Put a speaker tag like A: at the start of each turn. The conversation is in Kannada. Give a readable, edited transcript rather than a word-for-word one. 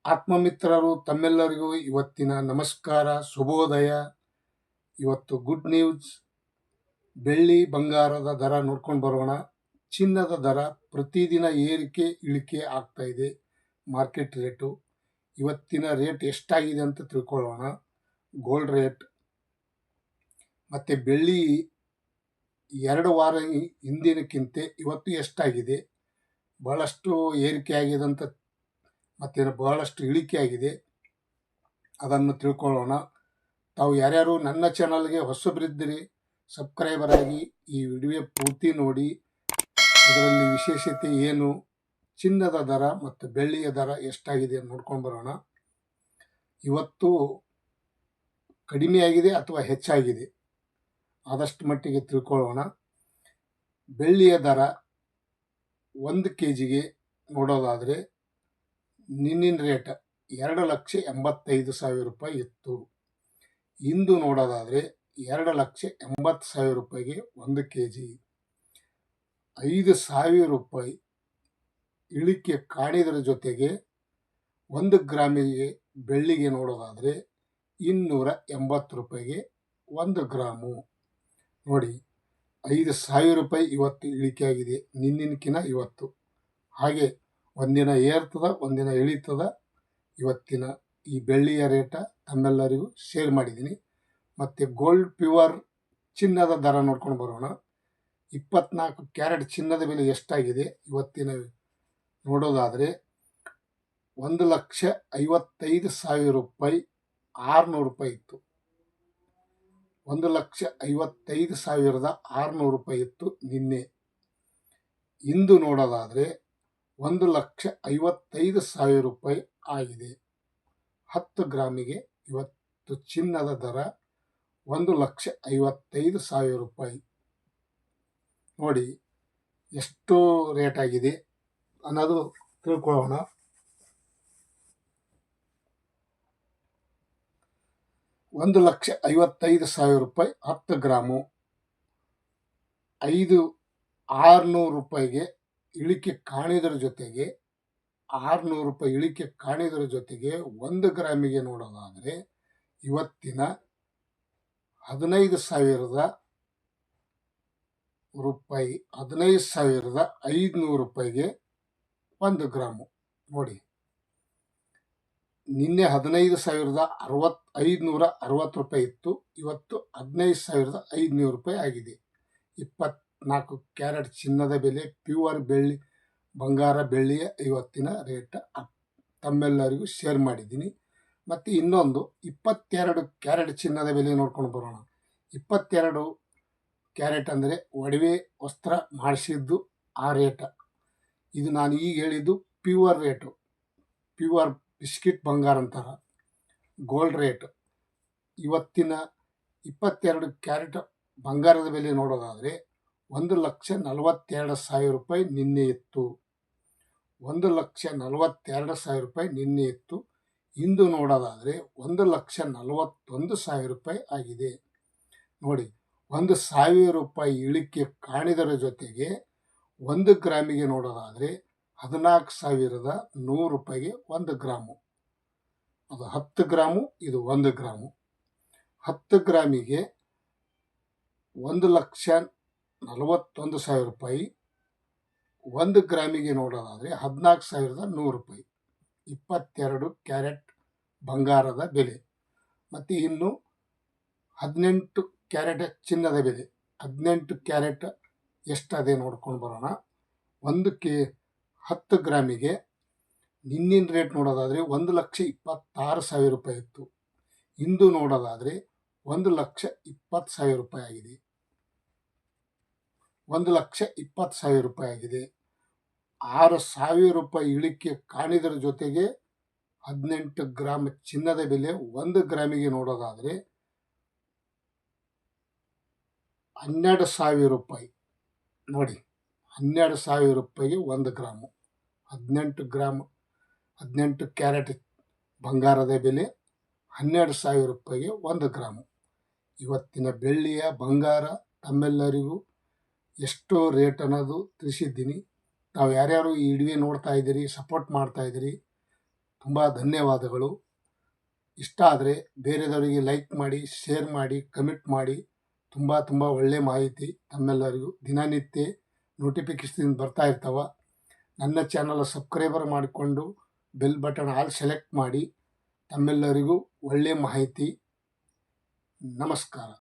A: ಆತ್ಮಮಿತ್ರರು ತಮ್ಮೆಲ್ಲರಿಗೂ ಇವತ್ತಿನ ನಮಸ್ಕಾರ, ಶುಭೋದಯ. ಇವತ್ತು ಗುಡ್ ನ್ಯೂಸ್. ಬೆಳ್ಳಿ ಬಂಗಾರದ ದರ ನೋಡ್ಕೊಂಡು ಬರೋಣ. ಚಿನ್ನದ ದರ ಪ್ರತಿದಿನ ಏರಿಕೆ ಇಳಿಕೆ ಆಗ್ತಾ ಇದೆ. ಮಾರ್ಕೆಟ್ ರೇಟು ಇವತ್ತಿನ ರೇಟ್ ಎಷ್ಟಾಗಿದೆ ಅಂತ ತಿಳ್ಕೊಳ್ಳೋಣ. ಗೋಲ್ಡ್ ರೇಟ್ ಮತ್ತು ಬೆಳ್ಳಿ 2 ವಾರ ಹಿಂದಿನಕ್ಕಿಂತ ಇವತ್ತು ಎಷ್ಟಾಗಿದೆ, ಭಾಳಷ್ಟು ಏರಿಕೆ ಆಗಿದೆ ಅಂತ ಮತ್ತು ಬಹಳಷ್ಟು ಇಳಿಕೆ ಆಗಿದೆ, ಅದನ್ನು ತಿಳ್ಕೊಳ್ಳೋಣ. ತಾವು ಯಾರ್ಯಾರು ನನ್ನ ಚಾನಲ್ಗೆ ಹೊಸಬರಿದ್ದರೆ ಸಬ್ಸ್ಕ್ರೈಬರ್ ಆಗಿ ಈ ವಿಡಿಯೋ ಪೂರ್ತಿ ನೋಡಿ. ಇದರಲ್ಲಿ ವಿಶೇಷತೆ ಏನು, ಚಿನ್ನದ ದರ ಮತ್ತು ಬೆಳ್ಳಿಯ ದರ ಎಷ್ಟಾಗಿದೆ ನೋಡ್ಕೊಂಡು ಬರೋಣ. ಇವತ್ತು ಕಡಿಮೆಯಾಗಿದೆ ಅಥವಾ ಹೆಚ್ಚಾಗಿದೆ ಆದಷ್ಟು ಮಟ್ಟಿಗೆ ತಿಳ್ಕೊಳ್ಳೋಣ. ಬೆಳ್ಳಿಯ ದರ 1 kgಗೆ ನೋಡೋದಾದರೆ ನಿನ್ನಿನ ರೇಟ್ 2,85,000 ರೂಪಾಯಿ ಇತ್ತು. ಇಂದು ನೋಡೋದಾದರೆ 2,80,000 ರೂಪಾಯಿಗೆ 1 kg. 5,000 ರೂಪಾಯಿ ಇಳಿಕೆ ಕಾಣಿದರ ಜೊತೆಗೆ 1 ಗ್ರಾಮಿಗೆ ಬೆಳ್ಳಿಗೆ ನೋಡೋದಾದರೆ 280 ರೂಪಾಯಿಗೆ 1 ಗ್ರಾಮು. ನೋಡಿ, 5,000 ರೂಪಾಯಿ ಇವತ್ತು ಇಳಿಕೆ ಆಗಿದೆ ನಿನ್ನಿನಕಿನ ಇವತ್ತು. ಹಾಗೆ ಒಂದಿನ ಏರ್ತದ, ಒಂದಿನ ಇಳಿತದ. ಇವತ್ತಿನ ಈ ಬೆಳ್ಳಿಯ ರೇಟ ತಮ್ಮೆಲ್ಲರಿಗೂ ಶೇರ್ ಮಾಡಿದ್ದೀನಿ. ಮತ್ತು ಗೋಲ್ಡ್ ಪ್ಯೂರ್ ಚಿನ್ನದ ದರ ನೋಡ್ಕೊಂಡು ಬರೋಣ. 24 ಕ್ಯಾರೆಟ್ ಚಿನ್ನದ ಬೆಲೆ ಎಷ್ಟಾಗಿದೆ ಇವತ್ತಿನ ನೋಡೋದಾದರೆ 1,55,000 ರೂಪಾಯಿ 600 ರೂಪಾಯಿ ಇತ್ತು. 1,55,600 ರೂಪಾಯಿ ಇತ್ತು ನಿನ್ನೆ. ಇಂದು ನೋಡೋದಾದರೆ 1,55,000 ರೂಪಾಯಿ ಆಗಿದೆ. 10 ಗ್ರಾಮಿಗೆ ಇವತ್ತು ಚಿನ್ನದ ದರ 1,55,000 ರೂಪಾಯಿ. ನೋಡಿ ಎಷ್ಟು ರೇಟ್ ಆಗಿದೆ ಅನ್ನೋದು ತಿಳ್ಕೊಳ್ಳೋಣ. $1,55,000 ರೂಪಾಯಿ 10 ಗ್ರಾಮು. 600 ರೂಪಾಯಿಗೆ ಇಳಿಕೆ ಕಾಣಿದರ ಜೊತೆಗೆ 600 ರೂಪಾಯಿ ಇಳಿಕೆ ಕಾಣಿದರ ಜೊತೆಗೆ 1 ಗ್ರಾಮಿಗೆ ನೋಡೋದಾದರೆ ಇವತ್ತಿನ 15,000 ರೂಪಾಯಿ 15,500 ರೂಪಾಯಿಗೆ 1 ಗ್ರಾಮು. ನೋಡಿ, ನಿನ್ನೆ 15,560 ರೂಪಾಯಿ ಇತ್ತು, ಇವತ್ತು 15,500 ರೂಪಾಯಿ ಆಗಿದೆ. 24 ಕ್ಯಾರೆಟ್ ಚಿನ್ನದ ಬೆಲೆ, ಪ್ಯೂರ್ ಬೆಳ್ಳಿ ಬಂಗಾರ ಬೆಳ್ಳಿಯ ಇವತ್ತಿನ ರೇಟ್ ತಮ್ಮೆಲ್ಲರಿಗೂ ಶೇರ್ ಮಾಡಿದ್ದೀನಿ. ಮತ್ತು ಇನ್ನೊಂದು 22 ಕ್ಯಾರೆಟ್ ಚಿನ್ನದ ಬೆಲೆ ನೋಡ್ಕೊಂಡು ಬರೋಣ. 22 ಕ್ಯಾರೆಟ್ ಅಂದರೆ ಒಡವೆ ವಸ್ತ್ರ ಮಾಡಿಸಿದ್ದು ಆ ರೇಟ. ಇದು ನಾನು ಈಗ ಹೇಳಿದ್ದು ಪ್ಯೂರ್ ರೇಟು, ಪ್ಯೂರ್ ಬಿಸ್ಕಿಟ್ ಬಂಗಾರ ಅಂತಾರ, ಗೋಲ್ಡ್ ರೇಟ್. ಇವತ್ತಿನ 22 ಕ್ಯಾರೆಟ್ ಬಂಗಾರದ ಬೆಲೆ ನೋಡೋದಾದರೆ 1,42,000 ರೂಪಾಯಿ ನಿನ್ನೆ ಇತ್ತು. 1,42,000 ರೂಪಾಯಿ ನಿನ್ನೆ ಇತ್ತು. ಇಂದು ನೋಡೋದಾದರೆ 1,41,000 ರೂಪಾಯಿ ಆಗಿದೆ. ನೋಡಿ, 1,000 ರೂಪಾಯಿ ಇಳಿಕೆ ಕಾಣಿದರ ಜೊತೆಗೆ 1 ಗ್ರಾಮಿಗೆ ನೋಡೋದಾದರೆ 14,100 ರೂಪಾಯಿಗೆ 1 ಗ್ರಾಮು. ಅದು 10 ಗ್ರಾಮು, ಇದು 1 ಗ್ರಾಮು. 10 ಗ್ರಾಮಿಗೆ 1,41,000 ರೂಪಾಯಿ. 1 ಗ್ರಾಮಿಗೆ ನೋಡೋದಾದರೆ 14,100 ರೂಪಾಯಿ. 22 ಕ್ಯಾರೆಟ್ ಬಂಗಾರದ ಬೆಲೆ. ಮತ್ತು ಇನ್ನು 18 ಕ್ಯಾರೆಟ್ ಚಿನ್ನದ ಬೆಲೆ. 18 ಕ್ಯಾರೆಟ್ ಎಷ್ಟದೆ ನೋಡ್ಕೊಂಡು ಬರೋಣ. 10 ಗ್ರಾಮಿಗೆ ನಿನ್ನಿನ ರೇಟ್ ನೋಡೋದಾದರೆ 1,26,000 ರೂಪಾಯಿ ಇತ್ತು. ಇಂದು ನೋಡೋದಾದರೆ 1,20,000 ರೂಪಾಯಿ ಆಗಿದೆ. 1,20,000 ರೂಪಾಯಿ ಆಗಿದೆ. 6,000 ರೂಪಾಯಿ ಇಳಿಕೆ ಕಾಣಿದರ ಜೊತೆಗೆ 18 ಗ್ರಾಮ್ ಚಿನ್ನದ ಬೆಲೆ 1 ಗ್ರಾಮಿಗೆ ನೋಡೋದಾದರೆ 12,000 ರೂಪಾಯಿ. ನೋಡಿ, 12,000 ರೂಪಾಯಿಗೆ 1 ಗ್ರಾಮು. 18 ಕ್ಯಾರೆಟ್ ಬಂಗಾರದ ಬೆಲೆ 12,000 ರೂಪಾಯಿಗೆ 1 ಗ್ರಾಮು. ಇವತ್ತಿನ ಬೆಳ್ಳಿಯ ಬಂಗಾರ ತಮ್ಮೆಲ್ಲರಿಗೂ ಎಷ್ಟು ರೇಟ್ ಅನ್ನೋದು ತಿಳಿಸಿದ್ದೀನಿ. ತಾವು ಯಾರ್ಯಾರು ಈ ವಿಡಿಯೋ ನೋಡ್ತಾ ಇದ್ದೀರಿ, ಸಪೋರ್ಟ್ ಮಾಡ್ತಾ ಇದ್ದೀರಿ, ತುಂಬ ಧನ್ಯವಾದಗಳು. ಇಷ್ಟ ಆದರೆ ಬೇರೆದವರಿಗೆ ಲೈಕ್ ಮಾಡಿ, ಶೇರ್ ಮಾಡಿ, ಕಮೆಂಟ್ ಮಾಡಿ. ತುಂಬ ಒಳ್ಳೆಯ ಮಾಹಿತಿ ತಮ್ಮೆಲ್ಲರಿಗೂ ದಿನನಿತ್ಯ ನೋಟಿಫಿಕೇಶನ್ ಬರ್ತಾ ಇರ್ತಾವ. ನನ್ನ ಚಾನಲ್ ಸಬ್ಸ್ಕ್ರೈಬರ್ ಮಾಡಿಕೊಂಡು ಬೆಲ್ ಬಟನ್ ಆಲ್ ಸೆಲೆಕ್ಟ್ ಮಾಡಿ. ತಮ್ಮೆಲ್ಲರಿಗೂ ಒಳ್ಳೆಯ ಮಾಹಿತಿ. ನಮಸ್ಕಾರ.